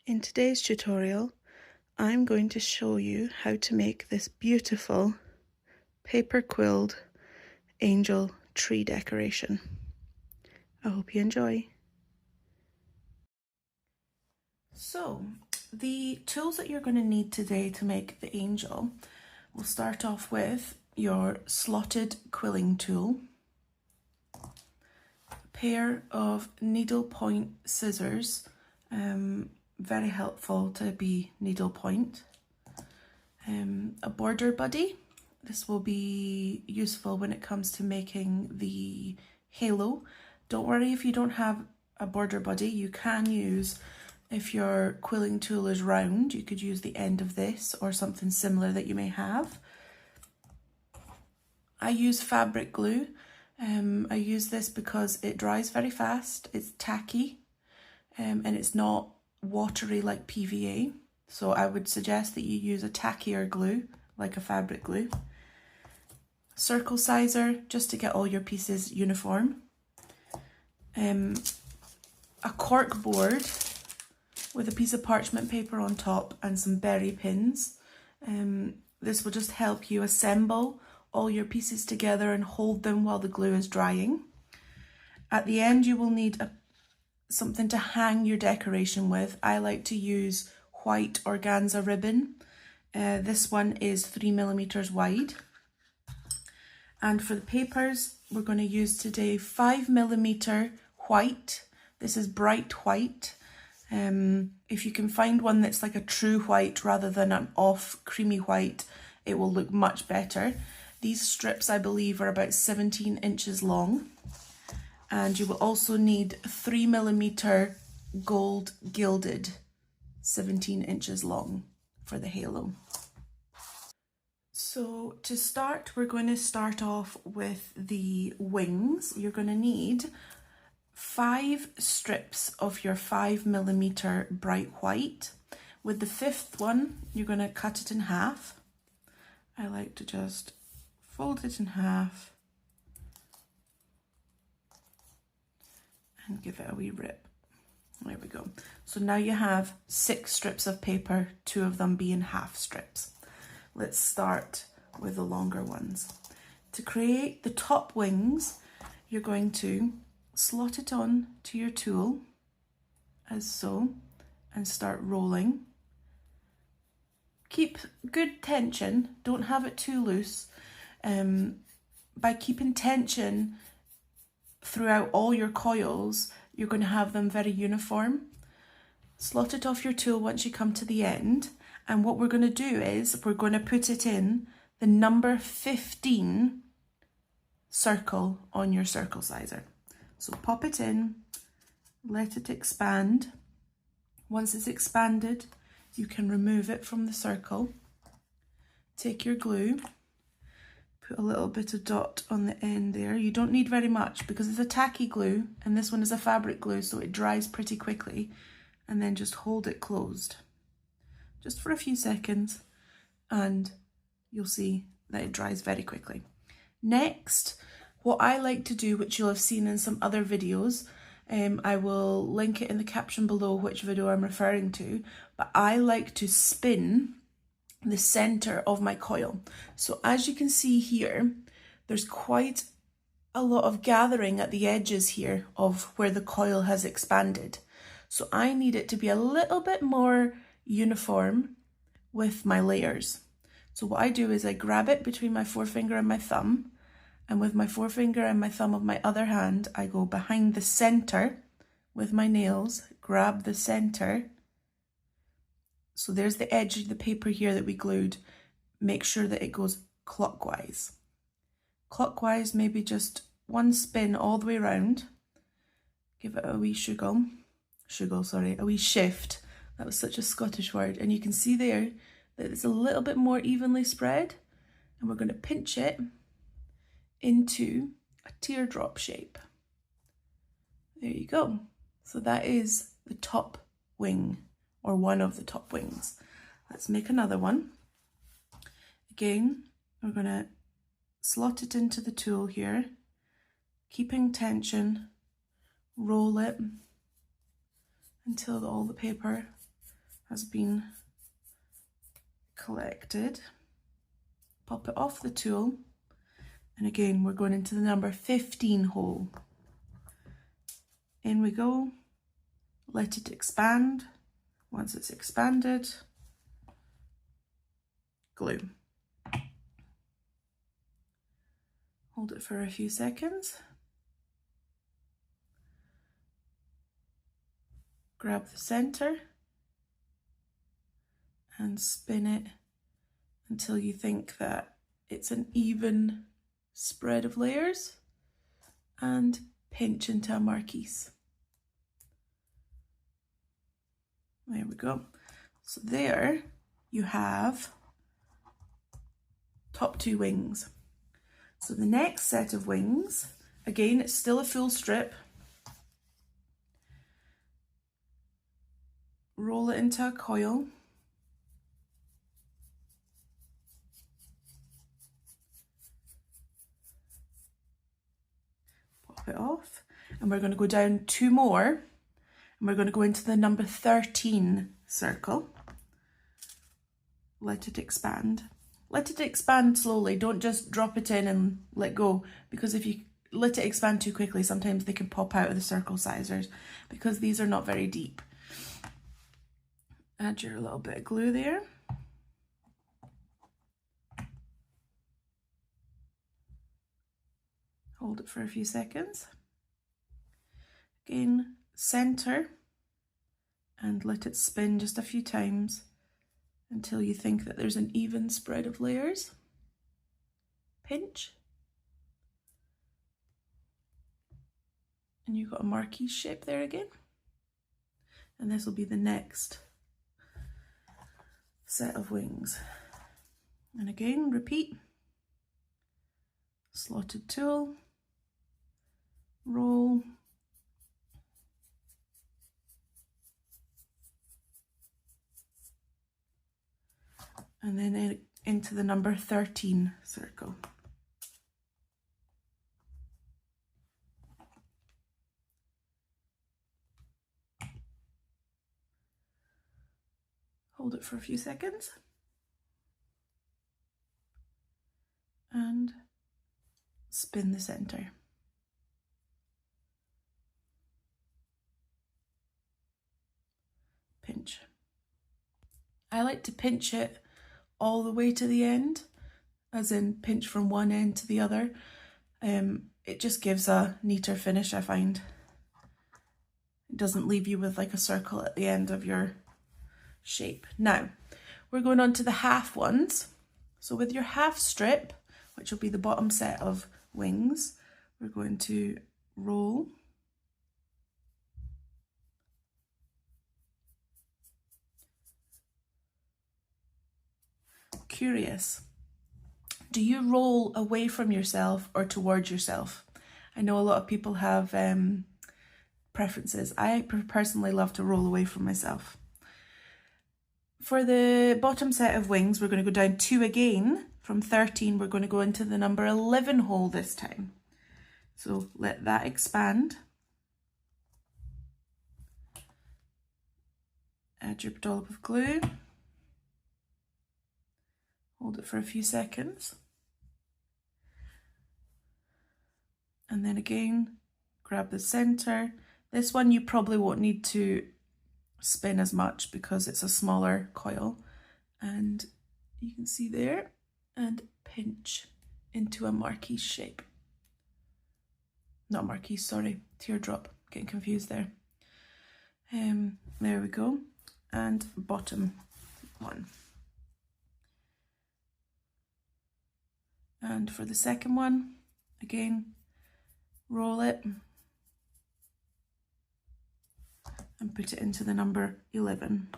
In today's tutorial, I'm going to show you how to make this beautiful paper quilled angel tree decoration. I hope you enjoy. So, the tools that you're going to need today to make the angel, we'll start off with your slotted quilling tool, a pair of needle point scissors, very helpful to be needle point, a border buddy. This will be useful when it comes to making the halo. Don't worry if you don't have a border buddy, you can use, if your quilling tool is round, you could use the end of this or something similar that you may have. I use fabric glue. I use this because it dries very fast, it's tacky, and it's not watery like PVA. So I would suggest that you use a tackier glue, like a fabric glue. Circle sizer, just to get all your pieces uniform. A cork board with a piece of parchment paper on top and some berry pins. This will just help you assemble all your pieces together and hold them while the glue is drying. At the end you will need something to hang your decoration with. I like to use white organza ribbon. This one is 3mm wide. And for the papers, we're going to use today 5mm white. This is bright white. If you can find one that's like a true white rather than an off creamy white, it will look much better. These strips, I believe, are about 17 inches long. And you will also need 3mm gold gilded, 17 inches long for the halo. So to start, we're going to start off with the wings. You're going to need 5 strips of your 5mm bright white. With the 5th one, you're going to cut it in half. I like to just fold it in half and give it a wee rip. There we go. So now you have 6 strips of paper, 2 of them being half strips. Let's start with the longer ones. To create the top wings, you're going to slot it on to your tool, as so, and start rolling. Keep good tension, don't have it too loose. By keeping tension throughout all your coils, you're going to have them very uniform. Slot it off your tool once you come to the end, and what we're going to do is we're going to put it in the number 15 circle on your circle sizer. So pop it in, let it expand. Once it's expanded, you can remove it from the circle. Take your glue, put a little bit of dot on the end there. You don't need very much because it's a tacky glue and this one is a fabric glue, so it dries pretty quickly. And then just hold it closed just for a few seconds and you'll see that it dries very quickly. Next, what I like to do, which you'll have seen in some other videos, I will link it in the caption below which video I'm referring to, but I like to spin the center of my coil. So as you can see here, there's quite a lot of gathering at the edges here of where the coil has expanded. So I need it to be a little bit more uniform with my layers. So what I do is I grab it between my forefinger and my thumb, and with my forefinger and my thumb of my other hand, I go behind the center with my nails, grab the center. So there's the edge of the paper here that we glued. Make sure that it goes clockwise. Clockwise, maybe just one spin all the way around. Give it a wee a wee shift. That was such a Scottish word. And you can see there that it's a little bit more evenly spread. And we're going to pinch it into a teardrop shape. There you go. So that is the top wing, or one of the top wings. Let's make another one. Again, we're going to slot it into the tool here, keeping tension, roll it until all the paper has been collected. Pop it off the tool, and again we're going into the number 15 hole. In we go, let it expand. Once it's expanded, glue. Hold it for a few seconds. Grab the center and spin it until you think that it's an even spread of layers, and pinch into a marquise. There we go. So there you have top 2 wings. So the next set of wings, again, it's still a full strip. Roll it into a coil. Pop it off, and we're going to go down 2 more, and we're going to go into the number 13 circle. Let it expand. Let it expand slowly. Don't just drop it in and let go, because if you let it expand too quickly, sometimes they can pop out of the circle sizers because these are not very deep. Add your little bit of glue there. Hold it for a few seconds. Again, center and let it spin just a few times until you think that there's an even spread of layers. Pinch. And you've got a marquise shape there again. And this will be the next set of wings. And again, repeat. Slotted tool, roll, and then into the number 13 circle. Hold it for a few seconds and spin the center. Pinch. I like to pinch it all the way to the end, as in pinch from one end to the other. It just gives a neater finish, I find. It doesn't leave you with like a circle at the end of your shape. Now, we're going on to the half ones. So with your half strip, which will be the bottom set of wings, we're going to roll, curious, do you roll away from yourself or towards yourself? I know a lot of people have preferences. I personally love to roll away from myself. For the bottom set of wings, we're going to go down 2 again. From 13, we're going to go into the number 11 hole this time. So let that expand. Add your dollop of glue. Hold it for a few seconds. And then again, grab the center. This one you probably won't need to spin as much because it's a smaller coil. And you can see there, and pinch into a marquise shape. Not marquise, sorry, teardrop. Getting confused there. There we go. And bottom one. And for the second one, again, roll it and put it into the number 11.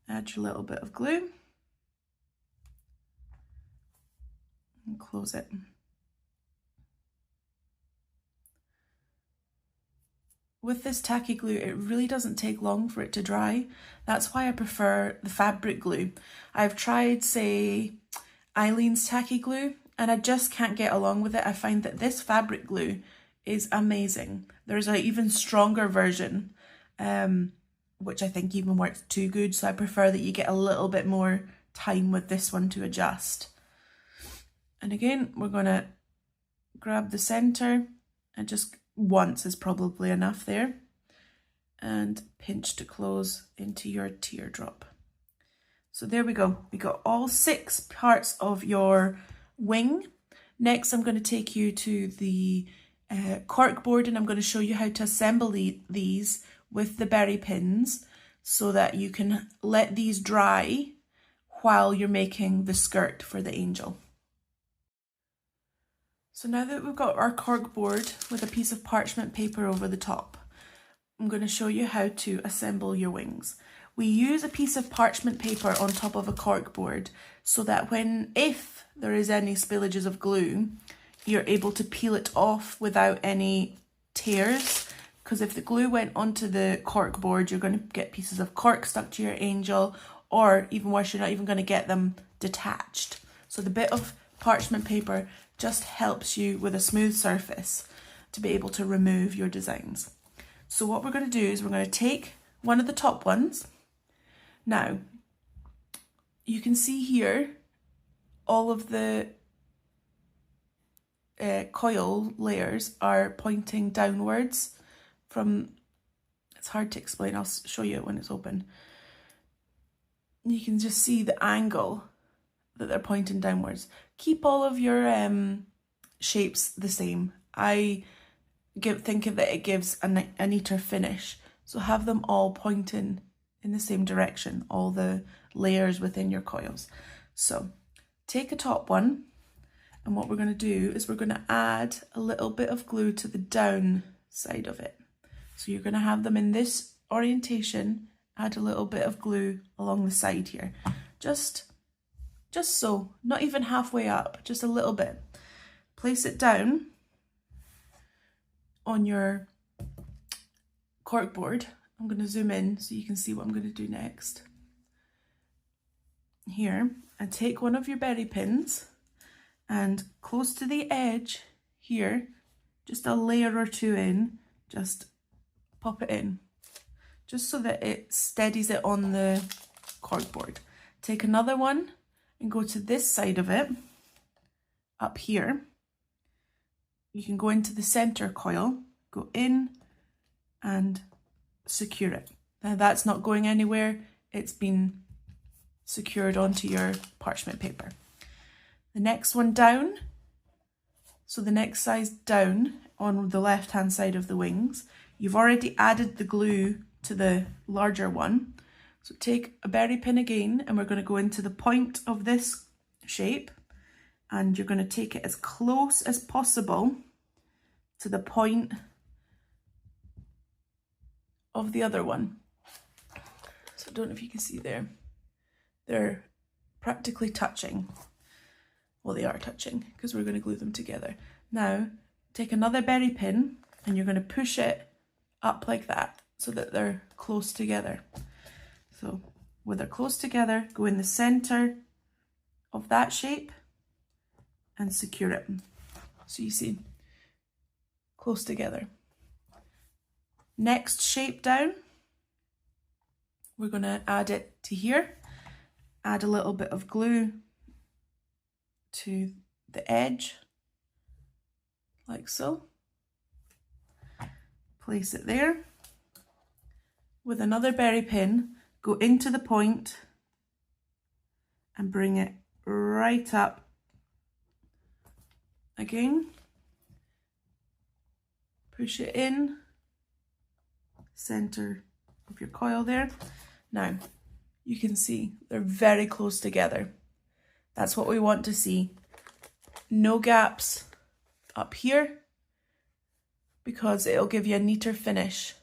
Add your little bit of glue and close it. With this tacky glue, it really doesn't take long for it to dry. That's why I prefer the fabric glue. I've tried, say, Eileen's tacky glue, and I just can't get along with it. I find that this fabric glue is amazing. There's an even stronger version, which I think even works too good, so I prefer that you get a little bit more time with this one to adjust. And again, we're going to grab the center, and just once is probably enough there, and pinch to close into your teardrop. So there we go. We got all 6 parts of your wing. Next, I'm going to take you to the cork board, and I'm going to show you how to assemble these with the berry pins so that you can let these dry while you're making the skirt for the angel. So now that we've got our cork board with a piece of parchment paper over the top, I'm going to show you how to assemble your wings. We use a piece of parchment paper on top of a cork board so that if there is any spillages of glue, you're able to peel it off without any tears. Because if the glue went onto the cork board, you're going to get pieces of cork stuck to your angel, or even worse, you're not even going to get them detached. So the bit of parchment paper just helps you with a smooth surface to be able to remove your designs. So what we're going to do is we're going to take one of the top ones. Now, you can see here all of the coil layers are pointing downwards from, it's hard to explain, I'll show you it when it's open. You can just see the angle that they're pointing downwards. Keep all of your shapes the same. I think that it gives a neater finish. So have them all pointing in the same direction, all the layers within your coils. So take a top one, and what we're going to do is we're going to add a little bit of glue to the down side of it. So you're going to have them in this orientation, add a little bit of glue along the side here. Just so, not even halfway up, just a little bit. Place it down on your cork board. I'm going to zoom in so you can see what I'm going to do next. Here, and take one of your berry pins, and close to the edge here, just a layer or 2 in, just pop it in, just so that it steadies it on the cork board. Take another one and go to this side of it, up here. You can go into the center coil, go in and secure it. Now that's not going anywhere, it's been secured onto your parchment paper. The next one down, so the next size down on the left hand side of the wings, you've already added the glue to the larger one. So take a berry pin again, and we're going to go into the point of this shape, and you're going to take it as close as possible to the point of the other one. So I don't know if you can see there. They're practically touching. Well, they are touching because we're going to glue them together. Now, take another berry pin, and you're going to push it up like that so that they're close together. So when they're close together, go in the center of that shape and secure it. So you see, close together. Next shape down, we're going to add it to here. Add a little bit of glue to the edge, like so. Place it there. With another berry pin, go into the point and bring it right up again. Push it in, center of your coil there. Now, you can see they're very close together. That's what we want to see. No gaps up here, because it'll give you a neater finish.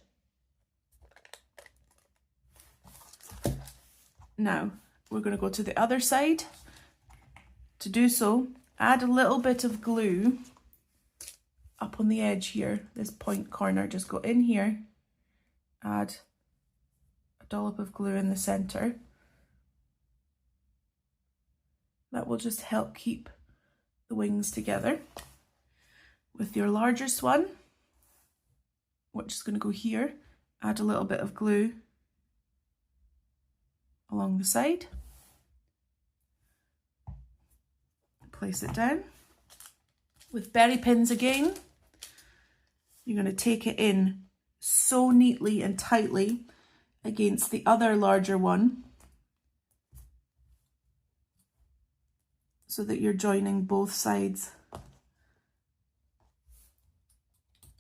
Now, we're going to go to the other side. To do so, add a little bit of glue up on the edge here, this point corner. Just go in here, add a dollop of glue in the center. That will just help keep the wings together. With your largest one, which is going to go here. Add a little bit of glue along the side. Place it down. With berry pins again, you're going to take it in so neatly and tightly against the other larger one so that you're joining both sides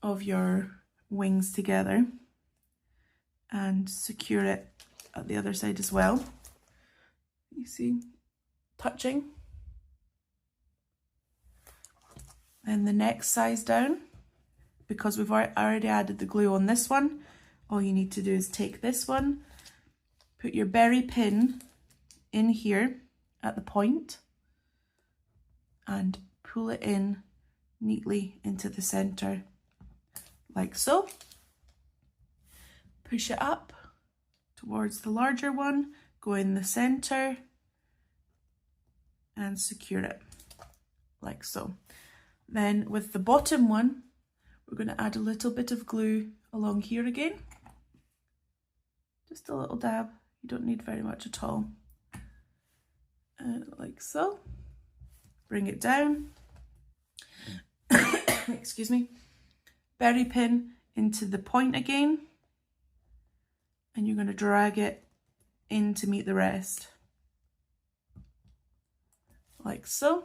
of your wings together, and secure it at the other side as well. You see, touching. Then the next size down, because we've already added the glue on this one, all you need to do is take this one, put your berry pin in here at the point, and pull it in neatly into the center, like so. Push it up towards the larger one, go in the center, and secure it, like so. Then with the bottom one, we're going to add a little bit of glue along here again. Just a little dab, you don't need very much at all. Like so. Bring it down. Excuse me. Berry pin into the point again. And you're going to drag it in to meet the rest. Like so.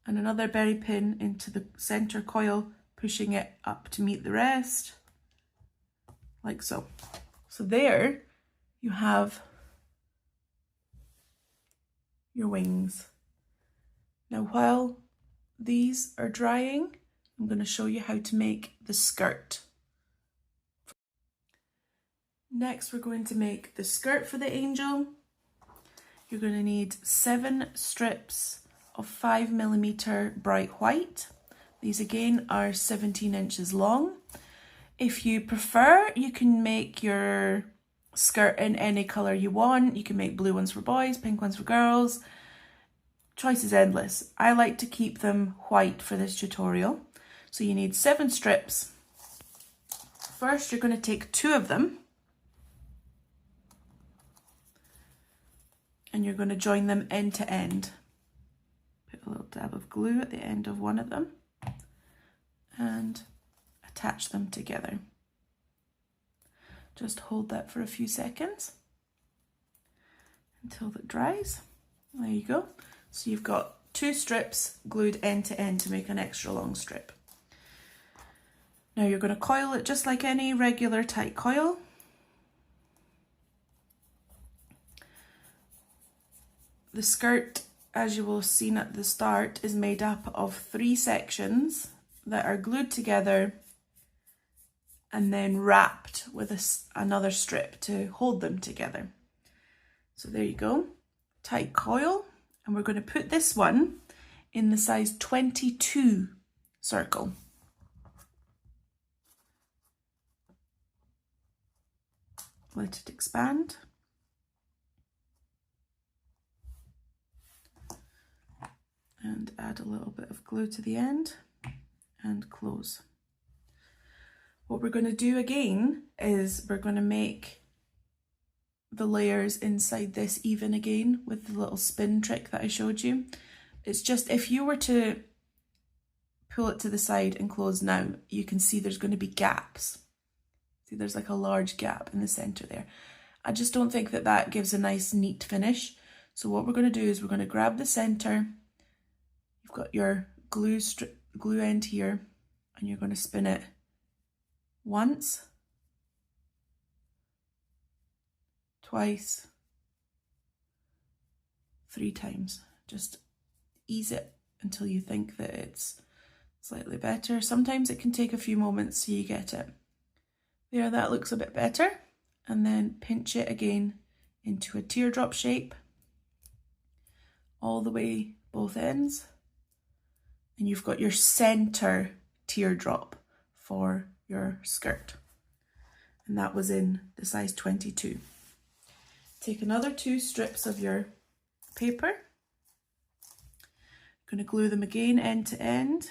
And another berry pin into the center coil, pushing it up to meet the rest, like so. So there you have your wings. Now while these are drying, I'm going to show you how to make the skirt. Next, we're going to make the skirt for the angel. You're going to need 7 strips of 5mm bright white. These again are 17 inches long. If you prefer, you can make your skirt in any colour you want. You can make blue ones for boys, pink ones for girls. Choice is endless. I like to keep them white for this tutorial. So you need 7 strips. First, you're going to take 2 of them and you're going to join them end to end. Put a little dab of glue at the end of one of them and attach them together. Just hold that for a few seconds until it dries. There you go. So you've got 2 strips glued end to end to make an extra long strip. Now you're going to coil it just like any regular tight coil. The skirt, as you will have seen at the start, is made up of 3 sections that are glued together and then wrapped with another strip to hold them together. So there you go, tight coil, and we're going to put this one in the size 22 circle. Let it expand. And add a little bit of glue to the end and close. What we're going to do again is we're going to make the layers inside this even again with the little spin trick that I showed you. It's just if you were to pull it to the side and close now, you can see there's going to be gaps. See, there's like a large gap in the center there. I just don't think that that gives a nice neat finish. So what we're going to do is we're going to grab the center. You've got your glue end here, and you're going to spin it once, twice, 3 times. Just ease it until you think that it's slightly better. Sometimes it can take a few moments so you get it. There, that looks a bit better. And then pinch it again into a teardrop shape all the way both ends. And you've got your center teardrop for your skirt. And that was in the size 22. Take another 2 strips of your paper. Going to glue them again end to end.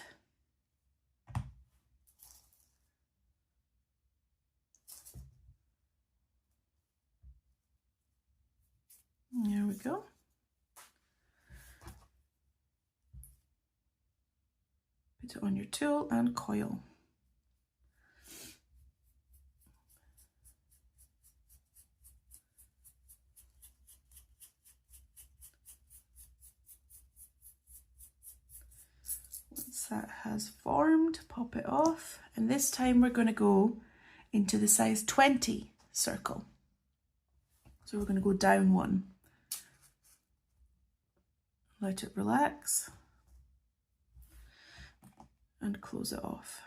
we go. Put it on your tool and coil. Once that has formed, pop it off, and this time we're going to go into the size 20 circle. So we're going to go down one. Let it relax and close it off.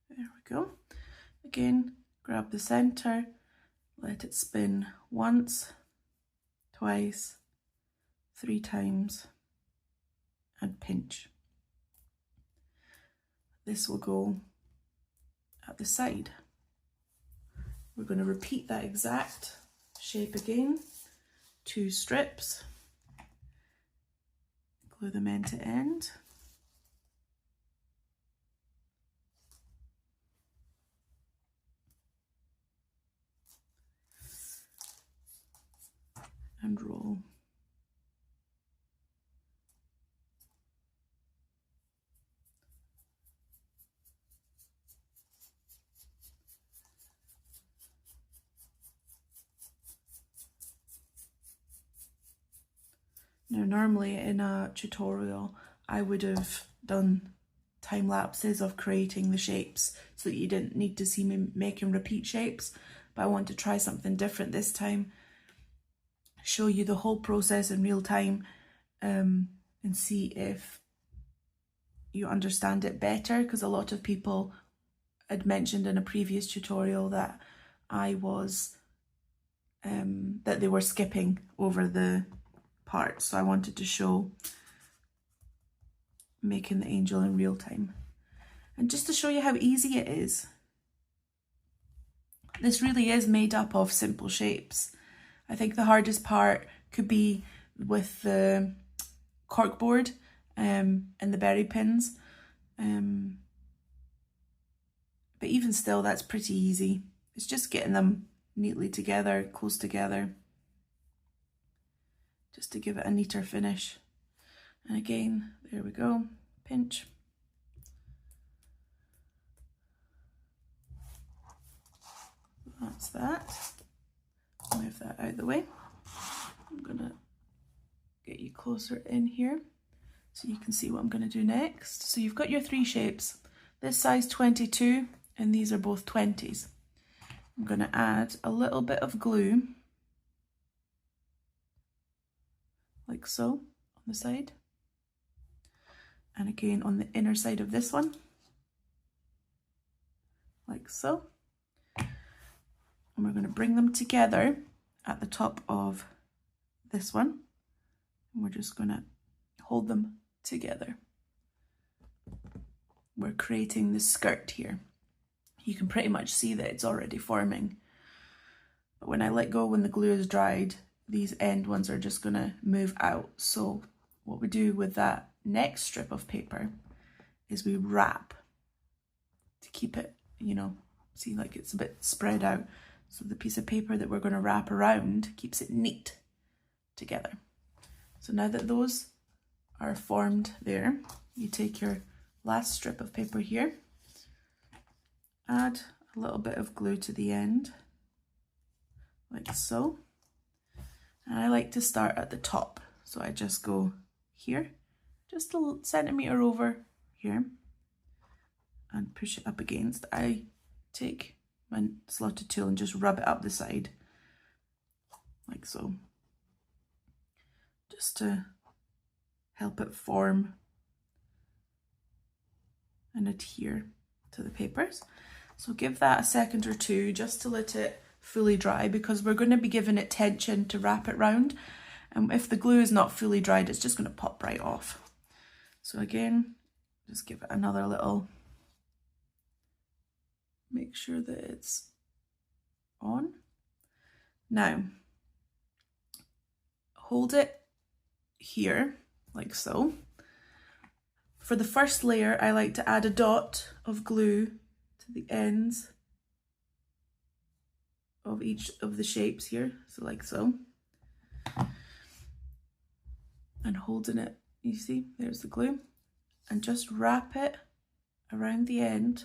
There we go. Again, grab the center, let it spin once, twice, 3 times, and pinch. This will go at the side. We're going to repeat that exact shape again. 2 strips, glue them end to end. And roll. Now normally in a tutorial I would have done time lapses of creating the shapes so that you didn't need to see me making repeat shapes, but I want to try something different this time, show you the whole process in real time, and see if you understand it better, because a lot of people had mentioned in a previous tutorial that I was that they were skipping over the parts, so I wanted to show making the angel in real time. And just to show you how easy it is, this really is made up of simple shapes. I think the hardest part could be with the corkboard and the berry pins, but even still that's pretty easy. It's just getting them neatly together, close together, just to give it a neater finish. And again, there we go, pinch. That's that. Move that out of the way. I'm gonna get you closer in here so you can see what I'm gonna do next. So you've got your 3 shapes. This size 22 and these are both 20s. I'm gonna add a little bit of glue, like so, on the side. And again on the inner side of this one, like so. And we're going to bring them together at the top of this one. And we're just going to hold them together. We're creating the skirt here. You can pretty much see that it's already forming. But when I let go, when the glue is dried, these end ones are just going to move out. So what we do with that next strip of paper is we wrap to keep it, you know, see, like it's a bit spread out. So the piece of paper that we're going to wrap around keeps it neat together. So now that those are formed there, you take your last strip of paper here, add a little bit of glue to the end, like so. And I like to start at the top. So I just go here, just a centimetre over here, and push it up against. I take my slotted tool and just rub it up the side, like so, just to help it form and adhere to the papers. So give that a second or two just to let it fully dry, because we're going to be giving it tension to wrap it round, and if the glue is not fully dried, it's just going to pop right off. So again, just give it another little, make sure that it's on. Now, hold it here, like so. For the first layer, I like to add a dot of glue to the ends of each of the shapes here, so like so. And holding it, you see, there's the glue. And just wrap it around the end.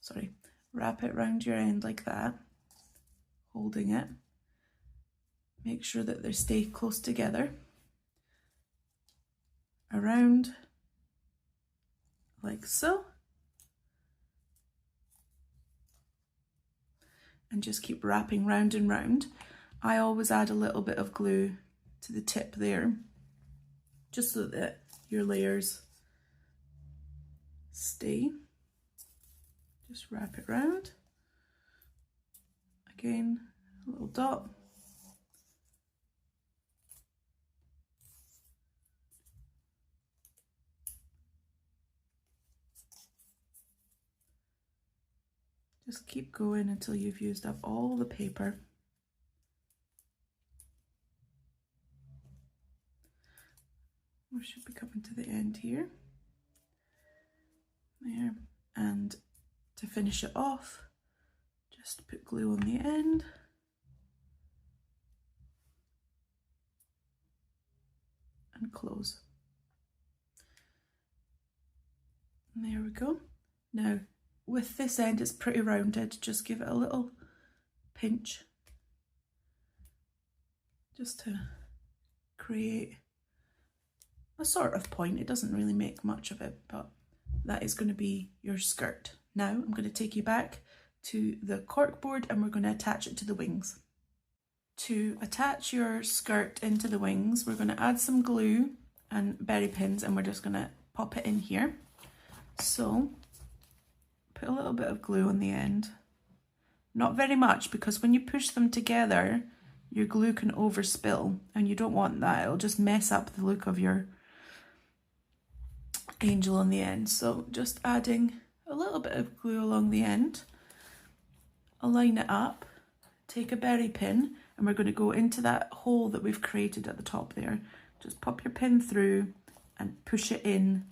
Sorry, wrap it around your end like that, holding it. Make sure that they stay close together. Around, like so. And just keep wrapping round and round. I always add a little bit of glue to the tip there, just so that your layers stay. Just wrap it round. Again, a little dot. Just keep going until you've used up all the paper. We should be coming to the end here. There. And to finish it off, just put glue on the end. And close. And there we go. Now, with this end, it's pretty rounded. Just give it a little pinch, just to create a sort of point. It doesn't really make much of it, but that is going to be your skirt. Now I'm going to take you back to the corkboard and we're going to attach it to the wings. To attach your skirt into the wings, we're going to add some glue and berry pins, and we're just going to pop it in here. So put a little bit of glue on the end. Not very much, because when you push them together, your glue can overspill, and you don't want that. It'll just mess up the look of your angel on the end. So just adding a little bit of glue along the end. Align it up. Take a berry pin, and we're going to go into that hole that we've created at the top there. Just pop your pin through and push it in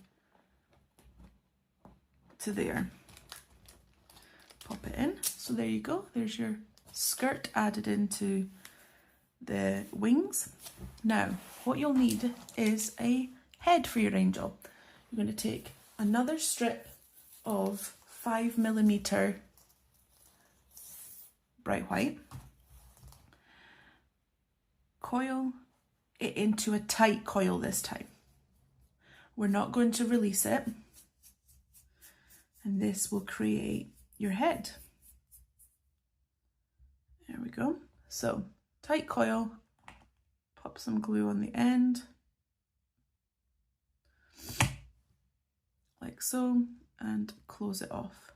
to there. Pop it in. So there you go. There's your skirt added into the wings. Now, what you'll need is a head for your angel. You're going to take another strip of 5mm bright white, coil it into a tight coil this time. We're not going to release it, and this will create your head. There we go. So tight coil, pop some glue on the end, like so, and close it off.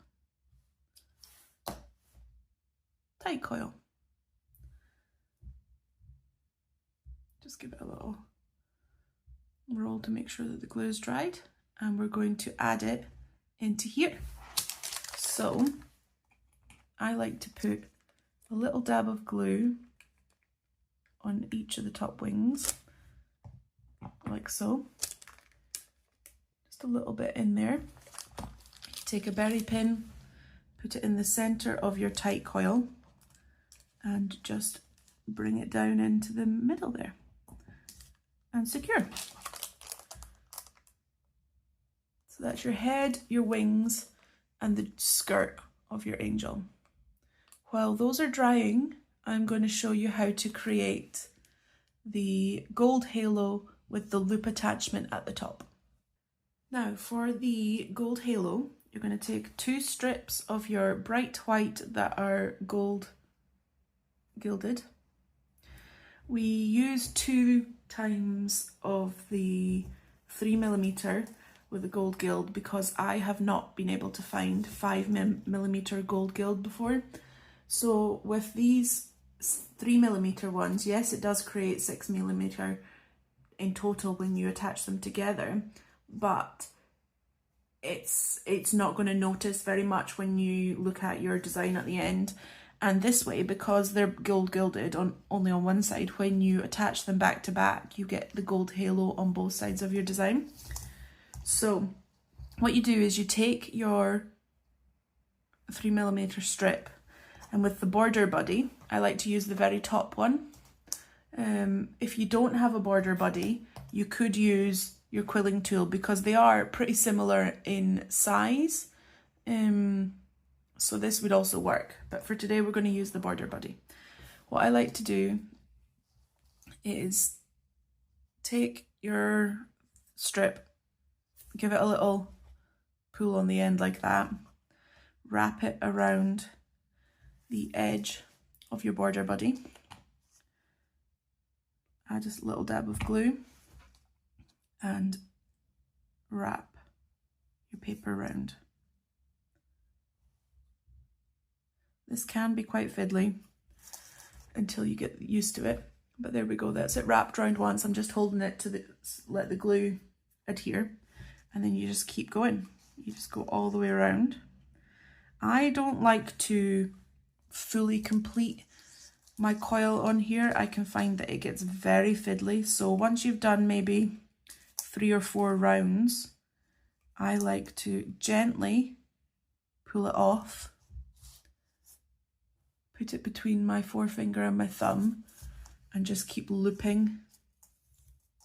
Tight coil. Just give it a little roll to make sure that the glue is dried, and we're going to add it into here. So I like to put a little dab of glue on each of the top wings, like so. Just a little bit in there. Take a berry pin, put it in the center of your tight coil, and just bring it down into the middle there and secure. So that's your head, your wings, and the skirt of your angel. While those are drying, I'm going to show you how to create the gold halo with the loop attachment at the top. Now, for the gold halo, you're going to take 2 strips of your bright white that are gold gilded. We use 2 times of the 3mm with the gold gild because I have not been able to find 5mm gold gild before. So with these 3mm ones, yes, it does create 6mm in total when you attach them together, but it's not going to notice very much when you look at your design at the end. And this way, because they're gold gilded only on one side, when you attach them back to back, you get the gold halo on both sides of your design. So what you do is you take your 3mm strip, and with the border buddy, I like to use the very top one. If you don't have a border buddy, you could use your quilling tool because they are pretty similar in size. So this would also work, but for today we're going to use the border buddy. What I like to do is take your strip, give it a little pull on the end like that, wrap it around the edge of your border buddy, add just a little dab of glue and wrap your paper around. This can be quite fiddly until you get used to it, but there we go, that's it wrapped around once. I'm just holding it to let the glue adhere, and then you just keep going. You just go all the way around. I don't like to fully complete my coil on here. I can find that it gets very fiddly, so once you've done maybe 3 or 4 rounds, I like to gently pull it off, put it between my forefinger and my thumb, and just keep looping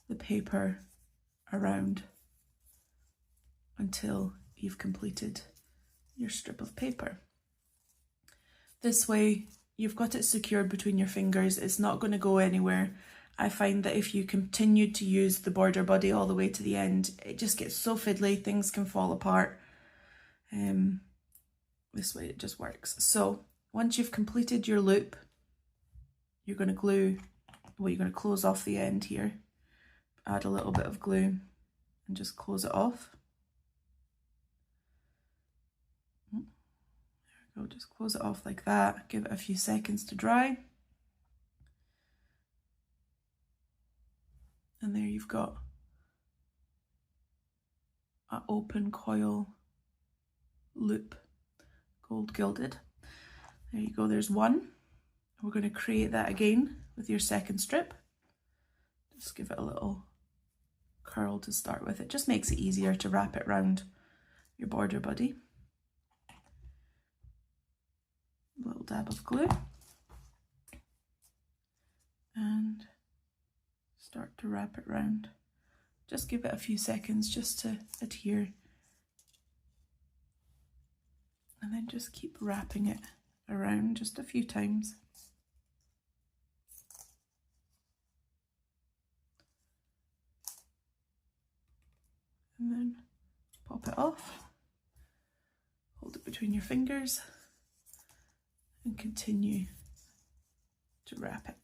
the paper around until you've completed your strip of paper. This way you've got it secured between your fingers, it's not going to go anywhere. I find that if you continue to use the border buddy all the way to the end, it just gets so fiddly, things can fall apart. This way it just works. So once you've completed your loop, you're going to glue, well, you're going to close off the end here, add a little bit of glue and just close it off. There we go, just close it off like that, give it a few seconds to dry. And there you've got an open coil loop, gold gilded. There you go, there's one. We're going to create that again with your second strip. Just give it a little curl to start with. It just makes it easier to wrap it around your border buddy. A little dab of glue. And start to wrap it round. Just give it a few seconds just to adhere. And then just keep wrapping it around just a few times. And then pop it off. Hold it between your fingers and continue to wrap it.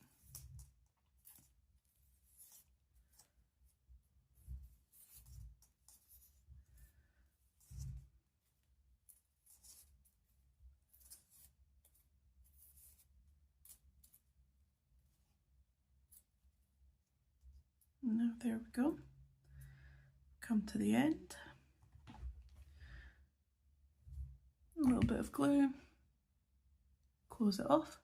Now there we go. Come to the end. A little bit of glue. Close it off.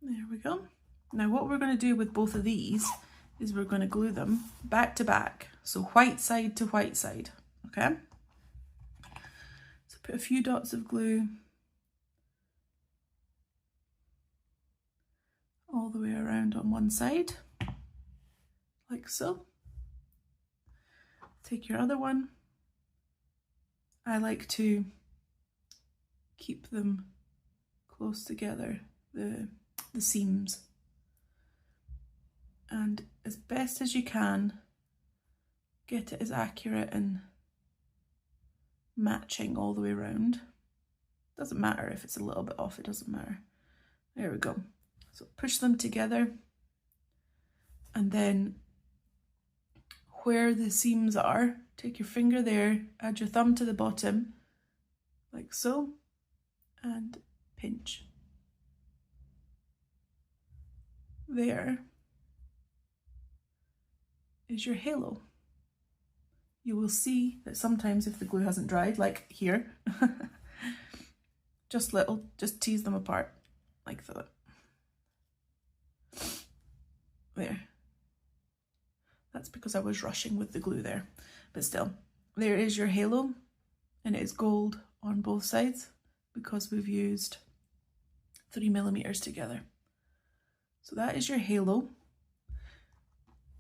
There we go. Now what we're going to do with both of these is we're going to glue them back to back. So white side to white side. Okay? So put a few dots of glue all the way around on one side, like so. Take your other one. I like to keep them close together, the seams, and as best as you can, get it as accurate and matching all the way around. Doesn't matter if it's a little bit off, it doesn't matter. There we go. So push them together, and then where the seams are, take your finger there, add your thumb to the bottom, like so, and pinch. There is your halo. You will see that sometimes if the glue hasn't dried, like here, just tease them apart, like that. There. That's because I was rushing with the glue there. But still, there is your halo, and it is gold on both sides because we've used 3mm together. So that is your halo.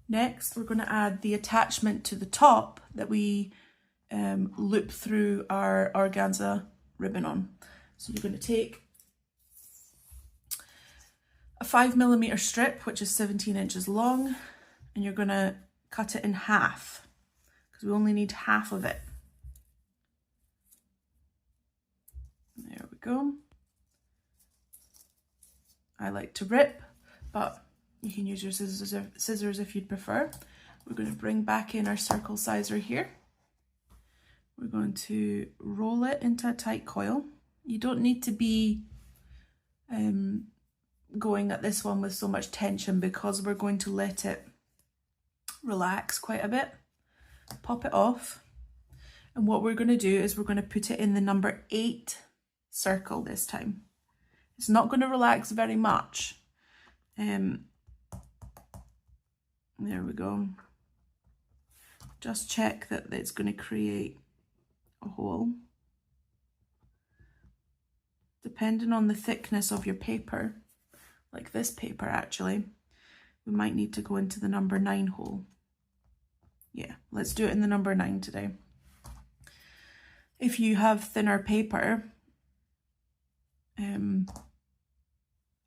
Next, we're going to add the attachment to the top that we loop through our organza ribbon on. So you're going to take a 5mm strip, which is 17 inches long, and you're going to cut it in half because we only need half of it. There we go. I like to rip, but you can use your scissors if you'd prefer. We're going to bring back in our circle sizer here. We're going to roll it into a tight coil. You don't need to be going at this one with so much tension because we're going to let it relax quite a bit. Pop it off. And what we're going to do is we're going to put it in the number 8 circle this time. It's not going to relax very much. There we go. Just check that it's going to create a hole. Depending on the thickness of your paper, like this paper actually, we might need to go into the number 9 hole. Yeah, let's do it in the number 9 today. If you have thinner paper,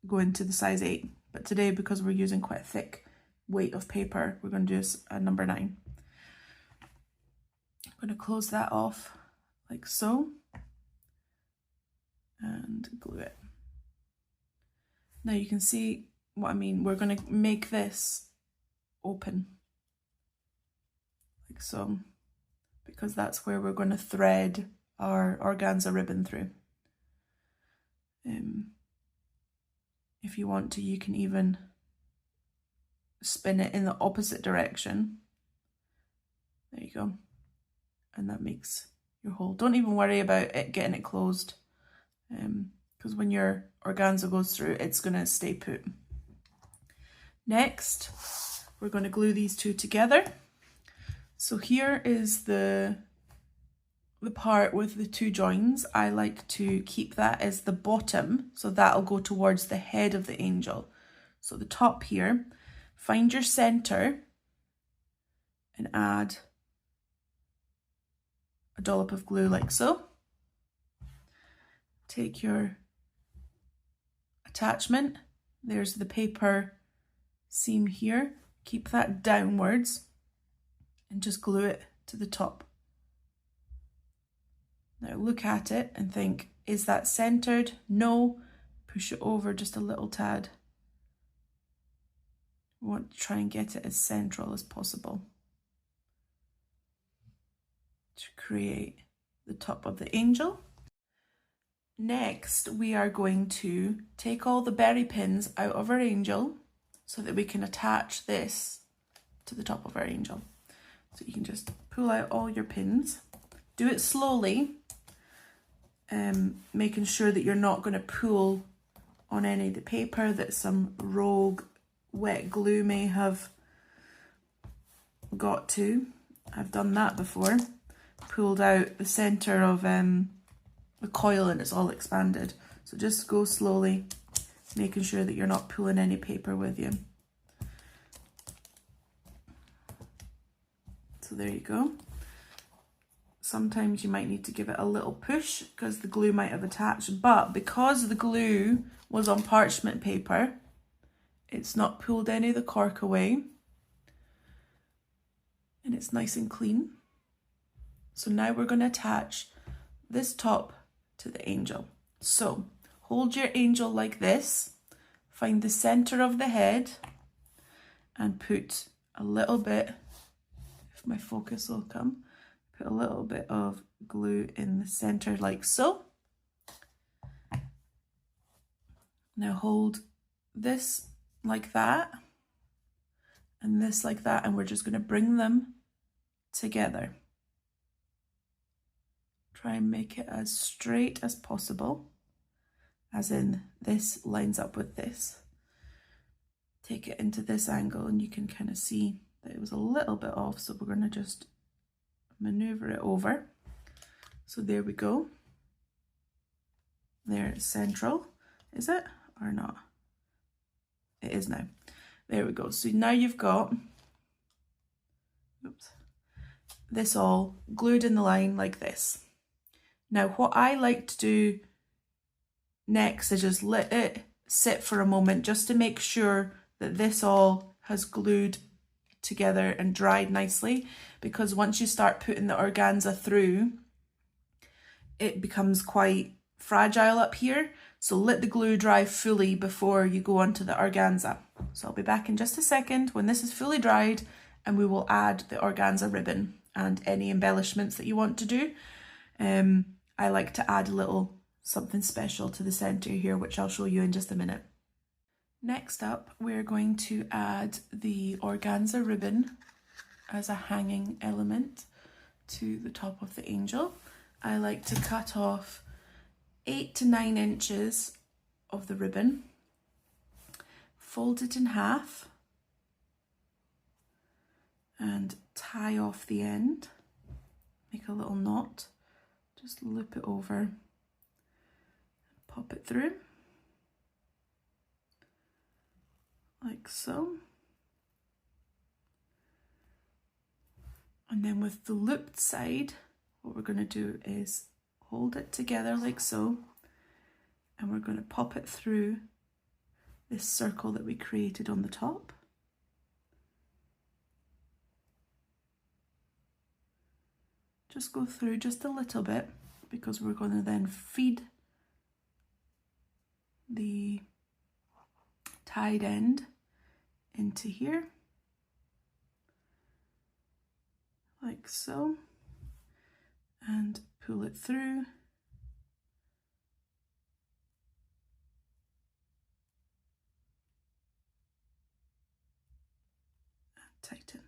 go into the size 8. But today, because we're using quite a thick weight of paper, we're going to do a number 9. I'm going to close that off like so and glue it. Now you can see what I mean. We're going to make this open like so, because that's where we're going to thread our organza ribbon through. If you want to, you can even spin it in the opposite direction. There you go. And that makes your hole. Don't even worry about it getting it closed, because when your organza goes through, it's going to stay put. Next, we're going to glue these two together. So here is the part with the 2 joins. I like to keep that as the bottom, so that'll go towards the head of the angel. So the top here, find your center and add a dollop of glue like so. Take your attachment, there's the paper seam here, keep that downwards and just glue it to the top. Now look at it and think, is that centered? No. Push it over just a little tad. We want to try and get it as central as possible to create the top of the angel. Next, we are going to take all the berry pins out of our angel so that we can attach this to the top of our angel. So you can just pull out all your pins. Do it slowly, making sure that you're not going to pull on any of the paper that some rogue wet glue may have got to. I've done that before. Pulled out the center of the coil and it's all expanded. So just go slowly, making sure that you're not pulling any paper with you. So there you go. Sometimes you might need to give it a little push because the glue might have attached, but because the glue was on parchment paper, it's not pulled any of the cork away and it's nice and clean. So now we're going to attach this top to the angel. So hold your angel like this, find the center of the head and put a little bit, if my focus will come, put a little bit of glue in the center like so. Now hold this like that and this like that, and we're just going to bring them together. Try and make it as straight as possible, as in this lines up with this. take it into this angle, and you can kind of see that it was a little bit off, so we're going to just maneuver it over. So there we go. There, it's central. Is it or not? It is now. There we go. So now you've got, oops, this all glued in the line like this. Now what I like to do next is just let it sit for a moment just to make sure that this all has glued together and dried nicely, because once you start putting the organza through, it becomes quite fragile up here. So let the glue dry fully before you go onto the organza. So I'll be back in just a second when this is fully dried, and we will add the organza ribbon and any embellishments that you want to do. I like to add a little something special to the center here, which I'll show you in just a minute. Next up, we're going to add the organza ribbon as a hanging element to the top of the angel. I like to cut off 8 to 9 inches of the ribbon, fold it in half, and tie off the end. Make a little knot, just loop it over, pop it through, like so. And then with the looped side, what we're going to do is hold it together like so, and we're going to pop it through this circle that we created on the top. Just go through just a little bit, because we're going to then feed the tied end into here, like so, and pull it through. And tighten.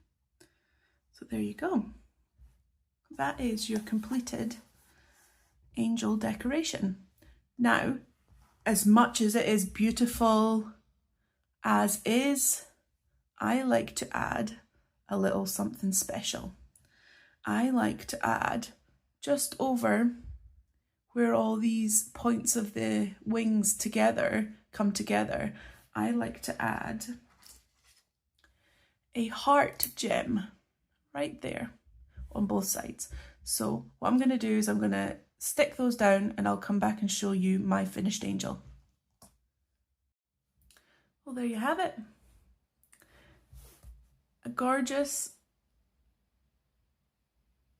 So there you go. That is your completed angel decoration. Now, as much as it is beautiful as is, I like to add a little something special. I like to add just over where all these points of the wings come together, I like to add a heart gem right there on both sides. So what I'm going to do is I'm going to stick those down, and I'll come back and show you my finished angel. Well, there you have it. A gorgeous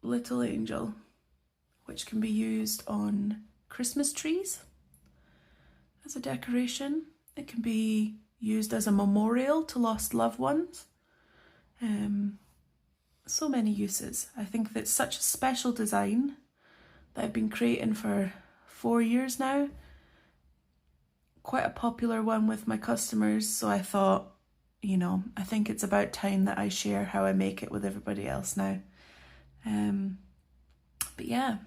little angel, which can be used on Christmas trees as a decoration. It can be used as a memorial to lost loved ones. So many uses. I think that's such a special design that I've been creating for 4 years now. Quite a popular one with my customers, so I thought, you know, I think it's about time that I share how I make it with everybody else now. But yeah,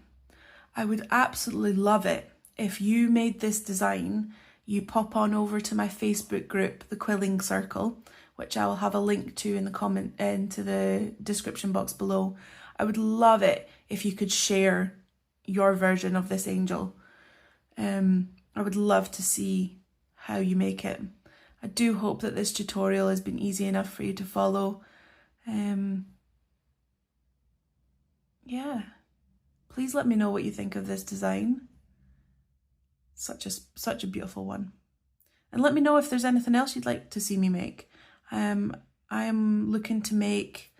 I would absolutely love it if you made this design. You pop on over to my Facebook group, the Quilling Circle, which I will have a link to in the comment into the description box below. I would love it if you could share your version of this angel. I would love to see how you make it. I do hope that this tutorial has been easy enough for you to follow. Yeah, please let me know what you think of this design. Such a beautiful one. And let me know if there's anything else you'd like to see me make. I'm looking to make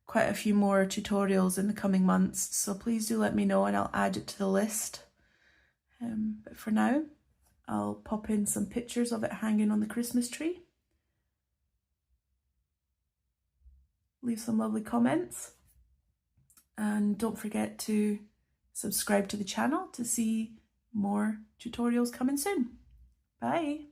quite a few more tutorials in the coming months, so please do let me know and I'll add it to the list. But for now, I'll pop in some pictures of it hanging on the Christmas tree. Leave some lovely comments. And don't forget to subscribe to the channel to see more tutorials coming soon. Bye!